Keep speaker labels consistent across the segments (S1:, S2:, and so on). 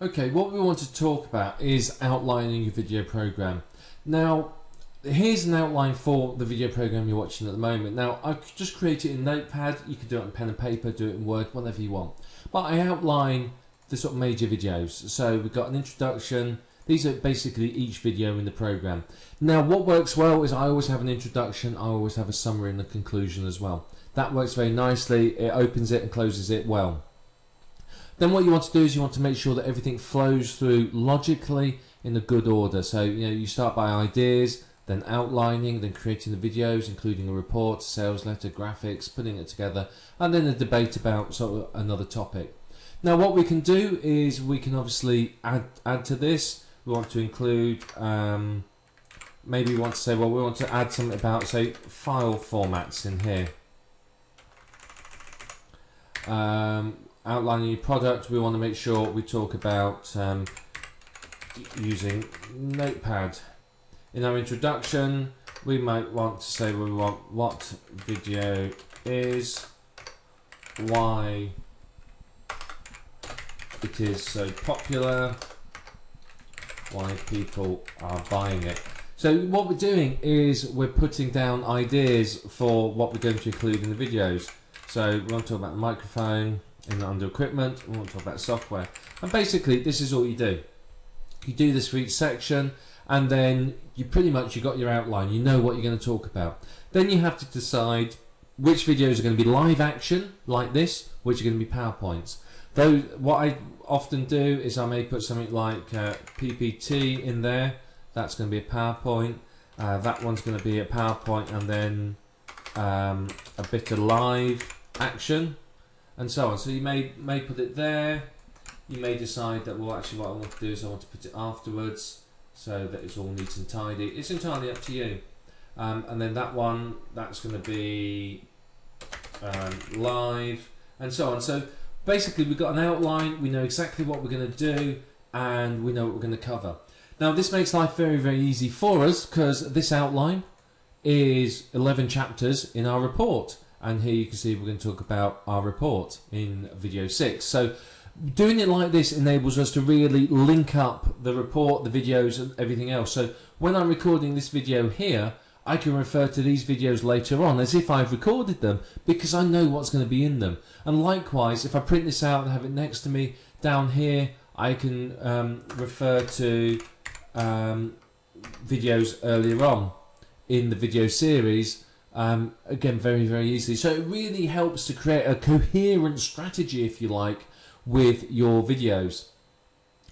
S1: Okay, what we want to talk about is outlining your video program. Now, here's an outline for the video program you're watching at the moment. Now, I've just created it in Notepad. You can do it on pen and paper, do it in Word, whatever you want. But I outline the sort of major videos. So we've got an introduction. These are basically each video in the program. Now, what works well is I always have an introduction. I always have a summary and a conclusion as well. That works very nicely. It opens it and closes it well. Then what you want to do is you want to make sure that everything flows through logically in a good order. So you start by ideas, then outlining, then creating the videos, including a report, sales letter, graphics, putting it together, and then a debate about sort of another topic. Now what we can do is we can obviously add to this. We want to include, maybe we want to say, well, we want to add something about, say, file formats in here. Outlining your product, we want to make sure we talk about using Notepad. In our introduction, we might want to say we want what video is, why it is so popular, why people are buying it. So what we're doing is we're putting down ideas for what we're going to include in the videos. So we want to talk about the microphone, under equipment, we want to talk about software. And basically this is all you do. You do this for each section, and then you got your outline, you know what you're going to talk about. Then you have to decide which videos are going to be live action, like this, which are going to be PowerPoints. Though what I often do is I may put something like PPT in there, that's going to be a PowerPoint, that one's going to be a PowerPoint, and then a bit of live action, and so on. So you may put it there. You may decide that, well, actually what I want to do is I want to put it afterwards so that it's all neat and tidy. It's entirely up to you. And then that one, that's going to be live, and so on. So basically we've got an outline, we know exactly what we're going to do, and we know what we're going to cover. Now this makes life very, very easy for us, because this outline is 11 chapters in our report. And here you can see we're going to talk about our report in video 6. So doing it like this enables us to really link up the report, the videos, and everything else. So when I'm recording this video here, I can refer to these videos later on as if I've recorded them, because I know what's going to be in them. And likewise, if I print this out and have it next to me down here, I can refer to videos earlier on in the video series. Again, very, very easily. So it really helps to create a coherent strategy, if you like, with your videos.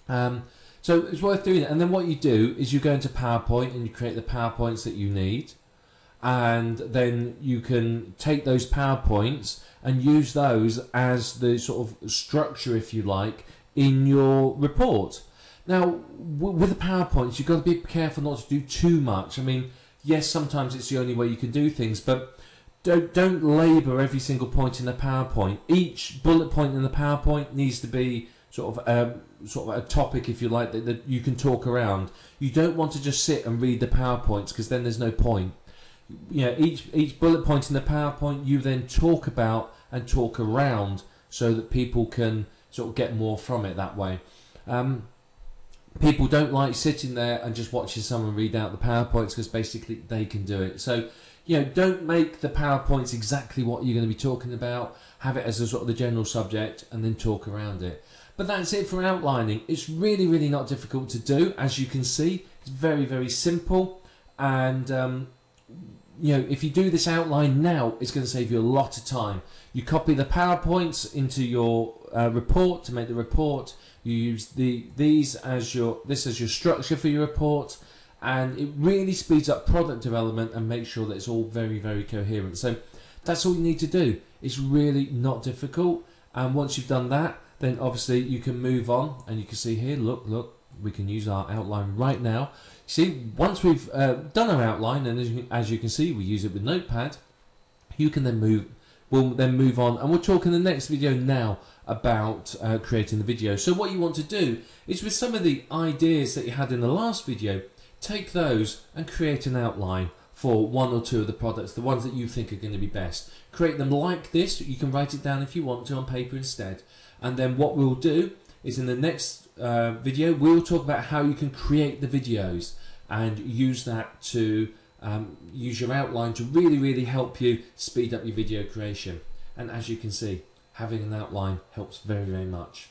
S1: So it's worth doing it. And then what you do is you go into PowerPoint and you create the PowerPoints that you need. And then you can take those PowerPoints and use those as the sort of structure, if you like, in your report. Now, with the PowerPoints, you've got to be careful not to do too much. I mean, yes, sometimes it's the only way you can do things, but don't labour every single point in the PowerPoint. Each bullet point in the PowerPoint needs to be sort of a topic, if you like, that you can talk around. You don't want to just sit and read the PowerPoints, because then there's no point. Each bullet point in the PowerPoint you then talk about and talk around, so that people can sort of get more from it that way. People don't like sitting there and just watching someone read out the PowerPoints, because basically they can do it. So, don't make the PowerPoints exactly what you're going to be talking about. Have it as a sort of the general subject and then talk around it. But that's it for outlining. It's really, really not difficult to do. As you can see, it's very, very simple. And, if you do this outline now, it's going to save you a lot of time. You copy the PowerPoints into your report to make the report. You use this as your structure for your report, and it really speeds up product development and makes sure that it's all very, very coherent. So that's all you need to do. It's really not difficult, and once you've done that, then obviously you can move on, and you can see here, look, we can use our outline right now. See, once we've done our outline, and as you can see, we use it with Notepad, you can then we'll then move on, and we'll talk in the next video now about creating the video. So what you want to do is, with some of the ideas that you had in the last video, take those and create an outline for one or two of the products, the ones that you think are going to be best. Create them like this. You can write it down if you want to on paper instead. And then what we'll do is in the next video we'll talk about how you can create the videos and use that to use your outline to really help you speed up your video creation. And as you can see, having an outline helps very much.